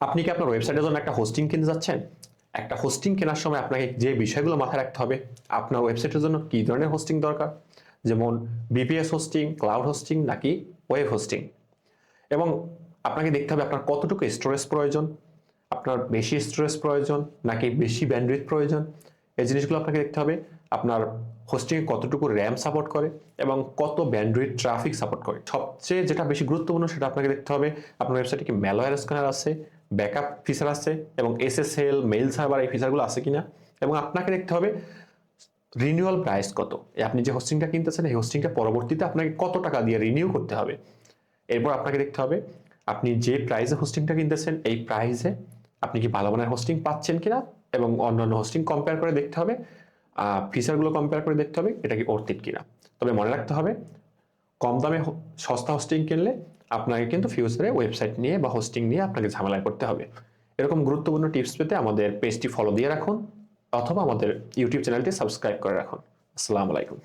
আপনি কি আপনার ওয়েবসাইটের জন্য একটা হোস্টিং কিনতে যাচ্ছেন? একটা হোস্টিং কেনার সময় আপনাকে যে বিষয়গুলো মাথায় রাখতে হবে, আপনার ওয়েবসাইটের জন্য কি ধরনের হোস্টিং দরকার, যেমন বিপিএস হোস্টিং, ক্লাউড হোস্টিং নাকি ওয়েব হোস্টিং, এবং আপনাকে দেখতে হবে আপনার কতটুকু স্টোরেজ প্রয়োজন, আপনার বেশি স্টোরেজ প্রয়োজন নাকি বেশি ব্যান্ডউইথ প্রয়োজন। এই জিনিসগুলো আপনাকে দেখতে হবে। আপনার হোস্টিংয়ে কতটুকু র্যাম সাপোর্ট করে এবং কত ব্যান্ডউইথ ট্রাফিক সাপোর্ট করে। সবচেয়ে যেটা বেশি গুরুত্বপূর্ণ সেটা আপনাকে দেখতে হবে আপনার ওয়েবসাইটে কি ম্যালওয়্যার স্ক্যানার আছে, ব্যাকআপ ফিচার আছে এবং এসএসএল মেইল সার্ভার এই ফিচারগুলো আছে কিনা। এবং আপনাকে দেখতে হবে রিনিউয়াল প্রাইস কত। আপনি যে হোস্টিংটা কিনতেছেন এই হোস্টিংটা পরবর্তীতে আপনাকে কত টাকা দিয়ে রিনিউ করতে হবে। এরপর আপনাকে দেখতে হবে আপনি যে প্রাইসে হোস্টিংটা কিনতেছেন এই প্রাইসে আপনি কি ভালো মানের হোস্টিং পাচ্ছেন কিনা, এবং অন্যান্য হোস্টিং কম্পেয়ার করে দেখতে হবে, ফিচারগুলো কম্পেয়ার করে দেখতে হবে এটা কি অর্থিত কিনা। তবে মনে রাখতে হবে কম দামে সস্তা হোস্টিং কিনলে আপনাকে কিন্তু ফিউচারে ওয়েবসাইট নিয়ে বা হোস্টিং নিয়ে আপনাকে ঝামেলায় পড়তে হবে। এরকম গুরুত্বপূর্ণ টিপস পেতে আমাদের পেজটি ফলো দিয়ে রাখুন অথবা আমাদের ইউটিউব চ্যানেলটি সাবস্ক্রাইব করে রাখুন। আসসালামু আলাইকুম।